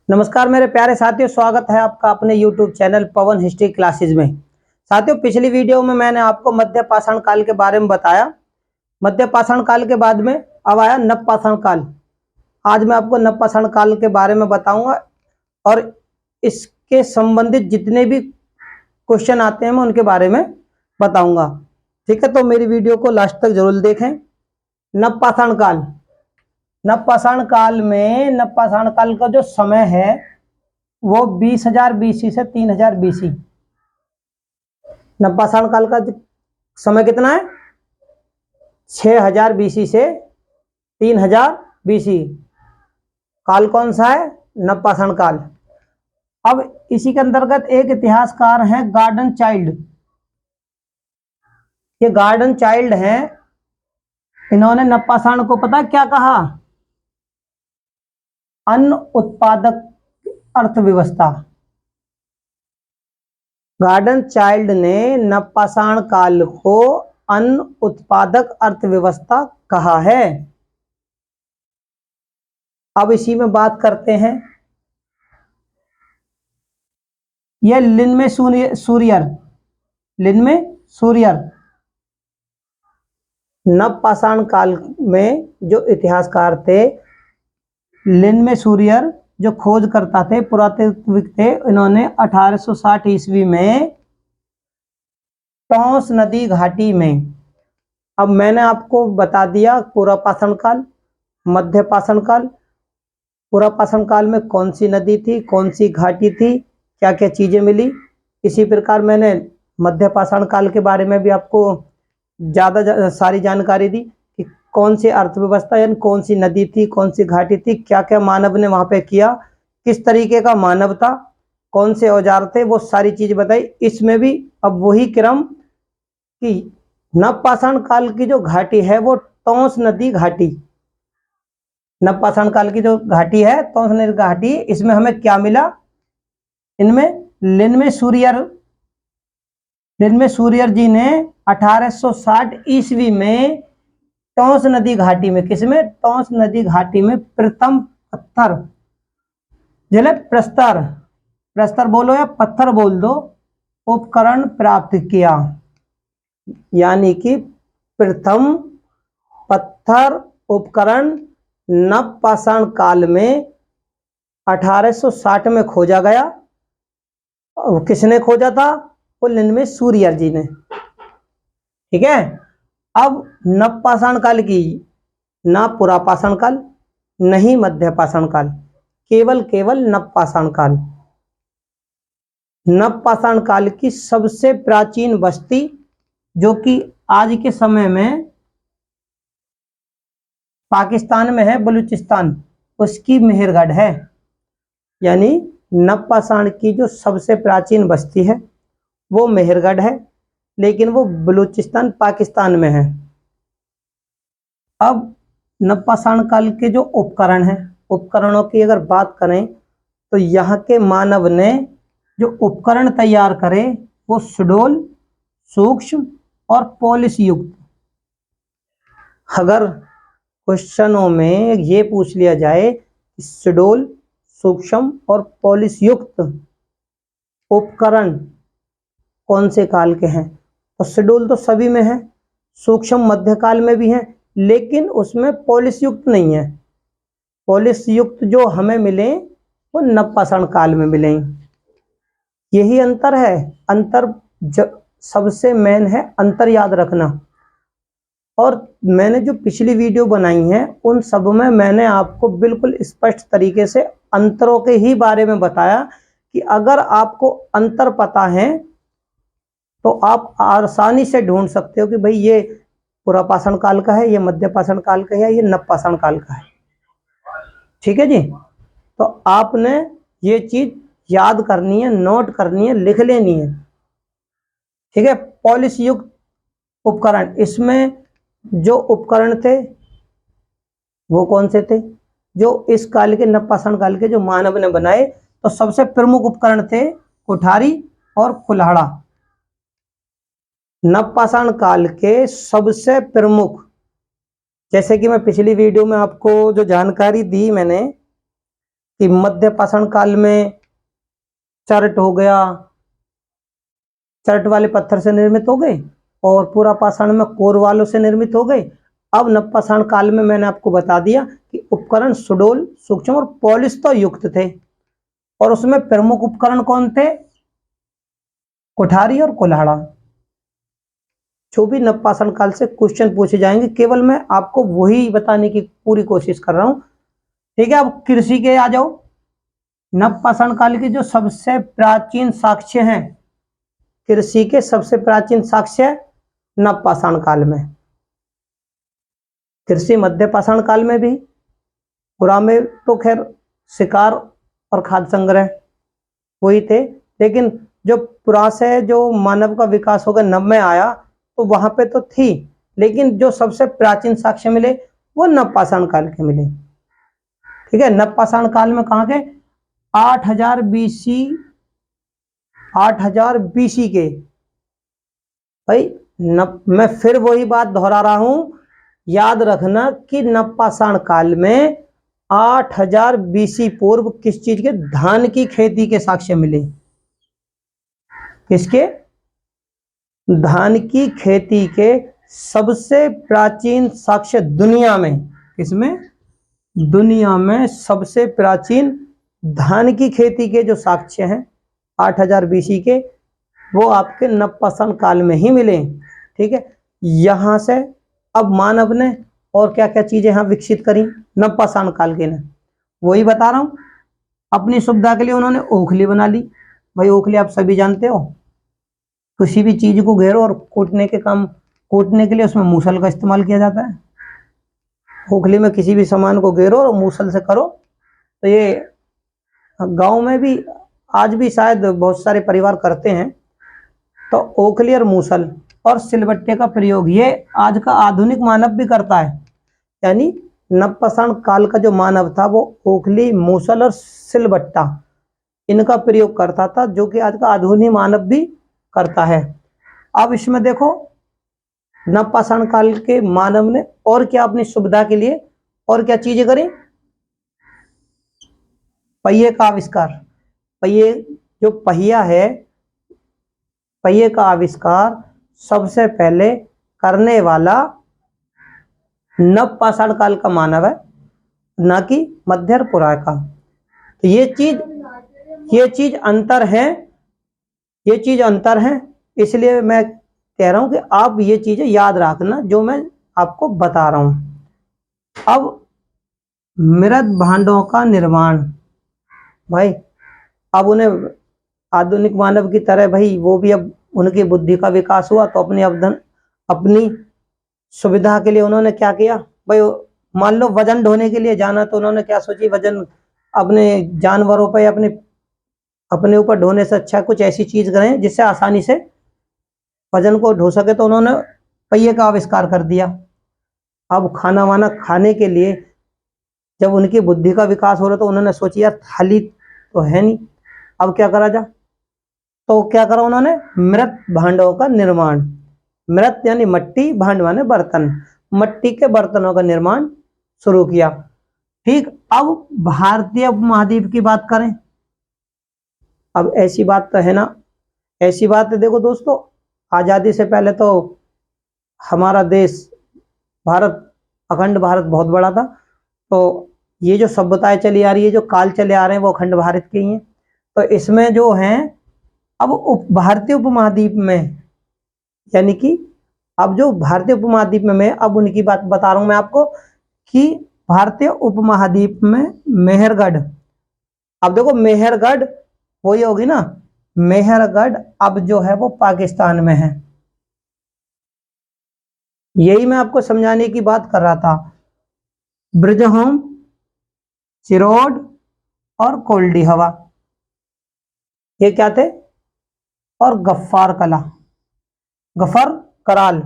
नमस्कार मेरे प्यारे साथियों, स्वागत है आपका अपने YouTube चैनल पवन हिस्ट्री क्लासेज में। साथियों, पिछली वीडियो में मैंने आपको मध्य पाषाण काल के बारे में बताया। मध्य पाषाण काल के बाद में अब आया नव पाषाण काल। आज मैं आपको नव पाषाण काल के बारे में बताऊंगा और इसके संबंधित जितने भी क्वेश्चन आते हैं मैं उनके बारे में बताऊंगा। ठीक है, तो मेरी वीडियो को लास्ट तक जरूर देखें। नव पाषाण काल, नव पाषाण काल में नव पाषाण काल का जो समय है वो 20,000 BC से 3,000 BC। नव पाषाण काल का समय कितना है? 6,000 BC से 3,000 BC। काल कौन सा है? नव पाषाण काल। अब इसी के अंतर्गत एक इतिहासकार हैं गॉर्डन चाइल्ड। ये गॉर्डन चाइल्ड हैं, इन्होंने नव पाषाण को पता क्या कहा? अन्न उत्पादक अर्थव्यवस्था। गॉर्डन चाइल्ड ने नव पाषाण काल को अन्न उत्पादक अर्थव्यवस्था कहा है। अब इसी में बात करते हैं। यह लिनमे सूरियर नव पाषाण काल में जो इतिहासकार थे, लिनमे सूरियर जो खोज करता थे, पुरातात्विक थे, इन्होंने 1860 ईस्वी में टॉस नदी घाटी में, अब मैंने आपको बता दिया पूर्व पाषाण काल, मध्य पाषाण काल। पूर्व पाषाण काल में कौन सी नदी थी, कौन सी घाटी थी, क्या क्या चीजें मिली। इसी प्रकार मैंने मध्य पाषाण काल के बारे में भी आपको ज्यादा सारी जानकारी दी कि कौन सी अर्थव्यवस्था यानी कौन सी नदी थी, कौन सी घाटी थी, क्या क्या मानव ने वहां पे किया, किस तरीके का मानव था, कौन से औजार थे, वो सारी चीज बताई। इसमें भी अब वही क्रम कि नव पाषाण काल की जो घाटी है वो टॉस नदी घाटी। नव पाषाण काल की जो घाटी है टॉस नदी घाटी, इसमें हमें क्या मिला? इनमें लिनमे सूरियर जी ने 1860 ईस्वी में टॉस नदी घाटी में, किसमें? टॉस नदी घाटी में प्रथम पत्थर प्रस्तर बोलो या पत्थर बोल दो, उपकरण प्राप्त किया। यानी कि प्रथम पत्थर उपकरण नव पाषाण काल में 1860 में खोजा गया। किसने खोजा था? वो लिनमे सूरियर जी ने। ठीक है, अब नव पाषाण काल की ना पुरा पाषाण काल, नहीं मध्य पाषाण काल, केवल नव पाषाण काल। नव पाषाण काल की सबसे प्राचीन बस्ती जो कि आज के समय में पाकिस्तान में है, बलूचिस्तान, उसकी मेहरगढ़ है। यानी नव पाषाण की जो सबसे प्राचीन बस्ती है वो मेहरगढ़ है, लेकिन वो बलूचिस्तान पाकिस्तान में है। अब नव पाषाण काल के जो उपकरण हैं, उपकरणों की अगर बात करें तो यहाँ के मानव ने जो उपकरण तैयार करे वो सुडोल, सूक्ष्म और पॉलिश युक्त। अगर क्वेश्चनों में ये पूछ लिया जाए कि सुडोल, सूक्ष्म और पॉलिश युक्त उपकरण कौन से काल के हैं, तो सुडोल तो सभी में है, सूक्ष्म मध्यकाल में भी है, लेकिन उसमें पॉलिश युक्त नहीं है। पॉलिश युक्त जो हमें मिले वो नव पाषाण काल में मिले। यही अंतर है। अंतर सबसे मेन है, अंतर याद रखना। और मैंने जो पिछली वीडियो बनाई है उन सब में मैंने आपको बिल्कुल स्पष्ट तरीके से अंतरों के ही बारे में बताया कि अगर आपको अंतर पता है तो आप आसानी से ढूंढ सकते हो कि भाई ये पुरा पाषाण काल का है, ये मध्य पाषाण काल का है, ये नव पाषाण काल का है। ठीक है जी, तो आपने ये चीज याद करनी है, नोट करनी है, लिख लेनी है। ठीक है, पॉलिश युक्त उपकरण, इसमें जो उपकरण थे वो कौन से थे? जो इस काल के नव पाषाण काल के जो मानव ने बनाए, तो सबसे प्रमुख उपकरण थे कुठारी और कुल्हाड़ा। नव पाषाण काल के सबसे प्रमुख, जैसे कि मैं पिछली वीडियो में आपको जो जानकारी दी मैंने कि मध्य पाषाण काल में चरट हो गया, चरट वाले पत्थर से निर्मित हो गए, और पूरा पाषाण में कोरवालों से निर्मित हो गए। अब नवपाषाण काल में मैंने आपको बता दिया कि उपकरण सुडोल, सूक्ष्म और पॉलिश तो युक्त थे, और उसमें प्रमुख उपकरण कौन थे? कुठारी और कुल्हाड़ा। जो भी नवपाषाण काल से क्वेश्चन पूछे जाएंगे, केवल मैं आपको वही बताने की पूरी कोशिश कर रहा हूं। ठीक है, अब कृषि के आ जाओ। नवपाषाण काल के जो सबसे प्राचीन साक्ष्य हैं, कृषि के सबसे प्राचीन साक्ष्य नवपाषाण काल में। कृषि मध्य पाषाण काल में भी, पुरा में तो खैर शिकार और खाद्य संग्रह वही थे, लेकिन जो पुरा से जो मानव का विकास होकर नव में आया तो वहां पे तो थी, लेकिन जो सबसे प्राचीन साक्ष्य मिले वो नवपाषाण काल के मिले। ठीक है, नवपाषाण काल में कहाँ के? 8000 बीसी, 8000 बीसी के भाई। मैं फिर वही बात दोहरा रहा हूं, याद रखना कि नवपाषाण काल में 8000 बीसी पूर्व किस चीज के? धान की खेती के साक्ष्य मिले। किसके? धान की खेती के सबसे प्राचीन साक्ष्य दुनिया में। किसमें? दुनिया में सबसे प्राचीन धान की खेती के जो साक्ष्य हैं 8000 बीसी के, वो आपके नवपाषाण काल में ही मिले। ठीक है, यहां से अब मानव ने और क्या क्या चीजें यहां विकसित करी नवपाषाण काल के ने, वही बता रहा हूं। अपनी सुविधा के लिए उन्होंने ओखली बना ली। भाई ओखली आप सभी जानते हो, किसी भी चीज को घेरो और कूटने के लिए उसमें मूसल का इस्तेमाल किया जाता है। ओखली में किसी भी सामान को घेरो और मूसल से करो, तो ये गांव में भी आज भी शायद बहुत सारे परिवार करते हैं। तो ओखली और मूसल और सिलबट्टे का प्रयोग ये आज का आधुनिक मानव भी करता है। यानी नवपाषाण काल का जो मानव था वो ओखली, मूसल और सिलबट्टा इनका प्रयोग करता था, जो कि आज का आधुनिक मानव भी करता है। अब इसमें देखो, नवपाषाण काल के मानव ने और क्या अपनी सुविधा के लिए और क्या चीजें करी? पहिए का आविष्कार। पहिए, जो पहिया है, पहिए का आविष्कार सबसे पहले करने वाला नवपाषाण काल का मानव है, ना कि मध्य और पुरा का। तो ये चीज अंतर है, ये चीज अंतर है। इसलिए मैं कह रहा हूं कि आप ये चीजें याद रखना जो मैं आपको बता रहा हूं। अब मृत भांडों का निर्माण, भाई अब उन्हें आधुनिक मानव की तरह भाई वो भी अब उनकी बुद्धि का विकास हुआ, तो अपनी सुविधा के लिए उन्होंने क्या किया? भाई मान लो वजन ढोने के लिए जाना, तो उन्होंने क्या सोची? वजन अपने जानवरों पर अपने ऊपर ढोने से अच्छा कुछ ऐसी चीज करें जिससे आसानी से वजन को ढो सके, तो उन्होंने पहिए का आविष्कार कर दिया। अब खाना वाना खाने के लिए जब उनकी बुद्धि का विकास हो रहा, तो उन्होंने सोची यार थाली तो है नहीं, अब क्या करा जा? तो क्या करा उन्होंने? मृत भांडों का निर्माण। मृत यानी मट्टी, भांड माने बर्तन, मट्टी के बर्तनों का निर्माण शुरू किया। ठीक, अब भारतीय उपमहाद्वीप की बात करें। अब ऐसी बात तो है ना, ऐसी बात है, देखो दोस्तों, आजादी से पहले तो हमारा देश भारत, अखंड भारत बहुत बड़ा था। तो ये जो सभ्यताएं चली आ रही है, जो काल चले आ रहे हैं, वो अखंड भारत के ही हैं। तो इसमें जो हैं अब भारतीय उपमहाद्वीप में, यानी कि अब जो भारतीय उपमहाद्वीप में मैं अब उनकी बात बता रहा हूं मैं आपको, कि भारतीय उपमहाद्वीप में मेहरगढ़, अब देखो मेहरगढ़ वही होगी ना, मेहरगढ़ अब जो है वो पाकिस्तान में है। यही मैं आपको समझाने की बात कर रहा था। ब्रजहोम, चिरोड और कोल्डी हवा, ये क्या थे? और गफ्फार कला, गफर कराल।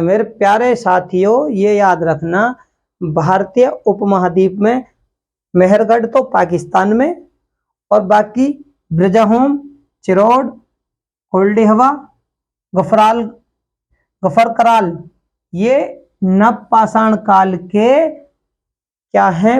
मेरे प्यारे साथियों, ये याद रखना, भारतीय उपमहाद्वीप में मेहरगढ़ तो पाकिस्तान में, और बाकी ब्रजहोम, चिरोड, कोल्डी हवा, गफराल, गफर कराल, ये नवपाषाण काल के क्या है?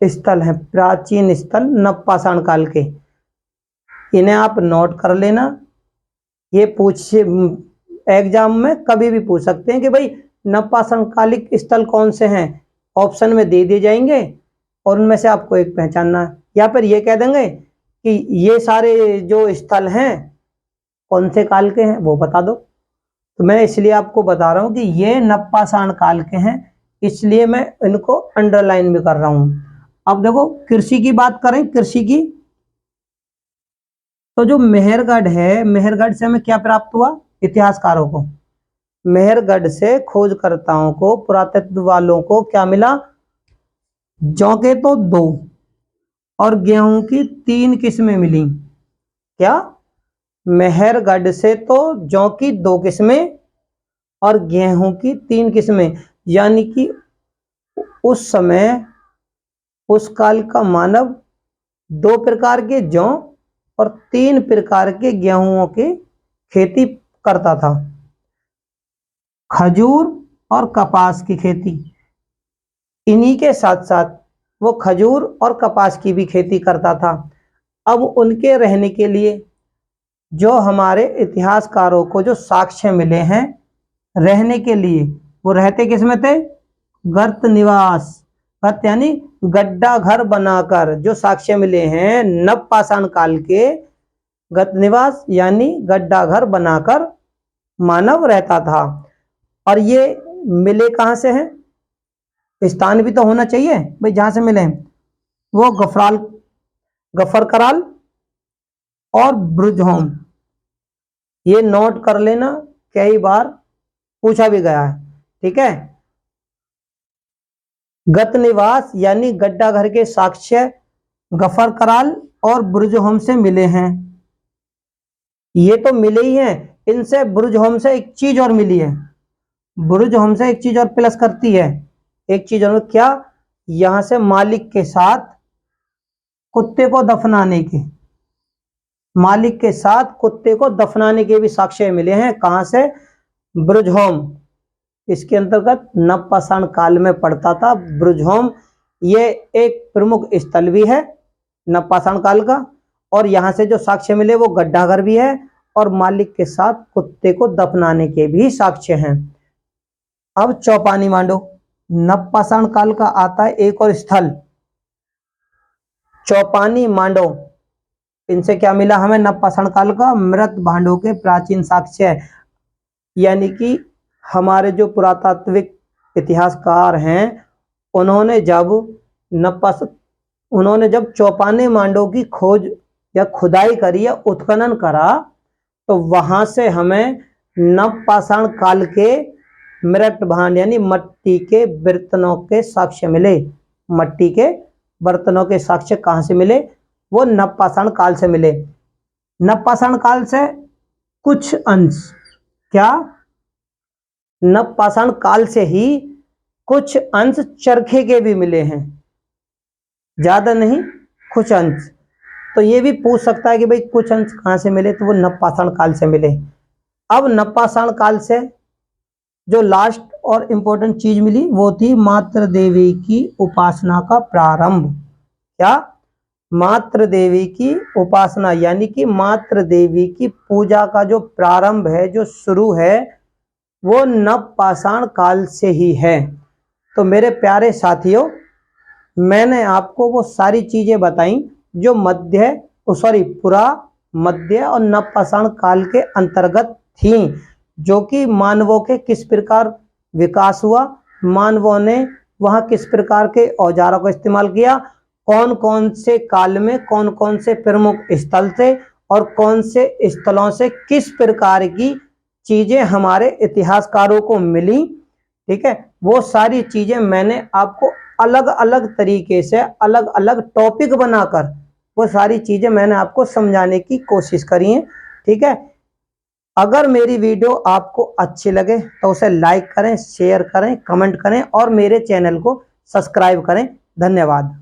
स्थल हैं, प्राचीन स्थल नवपाषाण काल के, इन्हें आप नोट कर लेना। ये पूछ एग्जाम में कभी भी पूछ सकते हैं कि भाई नवपाषाण कालिक स्थल कौन से हैं, ऑप्शन में दे दिए जाएंगे और उनमें से आपको एक पहचानना है, या फिर ये कह देंगे कि ये सारे जो स्थल हैं कौन से काल के हैं वो बता दो। तो मैं इसलिए आपको बता रहा हूं कि ये नवपाषाण काल के हैं, इसलिए मैं इनको अंडरलाइन भी कर रहा हूं। अब देखो कृषि की बात करें, कृषि की, तो जो मेहरगढ़ है, मेहरगढ़ से हमें क्या प्राप्त हुआ, इतिहासकारों को, मेहरगढ़ से खोजकर्ताओं को, पुरातत्व वालों को क्या मिला, जौ के तो 2 और गेहूं की 3 किस्में मिली। क्या, मेहरगढ़ से तो जौ की 2 किस्में और गेहूं की 3 किस्में, यानी कि उस समय उस काल का मानव 2 प्रकार के जौ और 3 प्रकार के गेहूं की खेती करता था, खजूर और कपास की खेती। इन्हीं के साथ साथ वो खजूर और कपास की भी खेती करता था। अब उनके रहने के लिए जो हमारे इतिहासकारों को जो साक्ष्य मिले हैं रहने के लिए, वो रहते किस में थे, गर्त निवास, गर्त यानी गड्ढा घर बनाकर जो साक्ष्य मिले हैं नवपाषाण काल के, गर्त निवास यानी गड्ढा घर बनाकर मानव रहता था। और ये मिले कहां से हैं, स्थान भी तो होना चाहिए भाई जहां से मिले, वो गफर कराल और ब्रुजहोम, ये नोट कर लेना, कई बार पूछा भी गया है, ठीक है। गत निवास यानी गड्ढा घर के साक्ष्य गफर कराल और ब्रुजहोम से मिले हैं, ये तो मिले ही हैं। इनसे ब्रुजहोम से एक चीज और मिली है, ब्रुजहोम से एक चीज और प्लस करती है, एक चीज और, क्या, यहां से मालिक के साथ कुत्ते को दफनाने के, मालिक के साथ कुत्ते को दफनाने के भी साक्ष्य मिले हैं। कहां से, ब्रुजहोम, इसके अंतर्गत नवपाषाण काल में पड़ता था ब्रुजहोम। ये एक प्रमुख स्थल भी है नवपाषाण काल का, और यहां से जो साक्ष्य मिले वो गड्ढा घर भी है और मालिक के साथ कुत्ते को दफनाने के भी साक्ष्य हैं। अब चौपानी मांडो, नवपाषाण काल का आता है एक और स्थल, चौपानी मांडो। इनसे क्या मिला हमें, नवपाषाण काल का मृत भांडों के प्राचीन साक्ष्य, यानी कि हमारे जो पुरातात्विक इतिहासकार हैं उन्होंने जब चौपाने मांडो की खोज या खुदाई करी या उत्खनन करा, तो वहां से हमें नवपाषाण काल के मृत भांड यानी मट्टी के बर्तनों के साक्ष्य मिले। मट्टी के बर्तनों के साक्ष्य कहां से मिले, वो नवपाषाण काल से मिले। नवपाषाण काल से कुछ अंश, क्या, नवपाषाण काल से ही कुछ अंश चरखे के भी मिले हैं, ज्यादा नहीं, कुछ अंश। तो ये भी पूछ सकता है कि भाई कुछ अंश कहां से मिले, तो वो नवपाषाण काल से मिले। अब नवपाषाण काल से जो लास्ट और इंपॉर्टेंट चीज मिली वो थी मातृ देवी की उपासना का प्रारंभ। क्या, मातृ देवी की उपासना, यानी कि मातृ देवी की पूजा का जो प्रारंभ है, जो शुरू है, वो नवपाषाण काल से ही है। तो मेरे प्यारे साथियों, मैंने आपको वो सारी चीजें बताई जो पुरा, मध्य और नवपाषाण काल के अंतर्गत थीं, जो कि मानवों के किस प्रकार विकास हुआ, मानवों ने वहां किस प्रकार के औजारों का इस्तेमाल किया, कौन कौन से काल में कौन कौन से प्रमुख स्थल थे और कौन से स्थलों से किस प्रकार की चीजें हमारे इतिहासकारों को मिली, ठीक है। वो सारी चीजें मैंने आपको अलग अलग तरीके से अलग अलग टॉपिक बनाकर वो सारी चीजें मैंने आपको समझाने की कोशिश करी है, ठीक है। अगर मेरी वीडियो आपको अच्छी लगे तो उसे लाइक करें, शेयर करें, कमेंट करें और मेरे चैनल को सब्सक्राइब करें। धन्यवाद।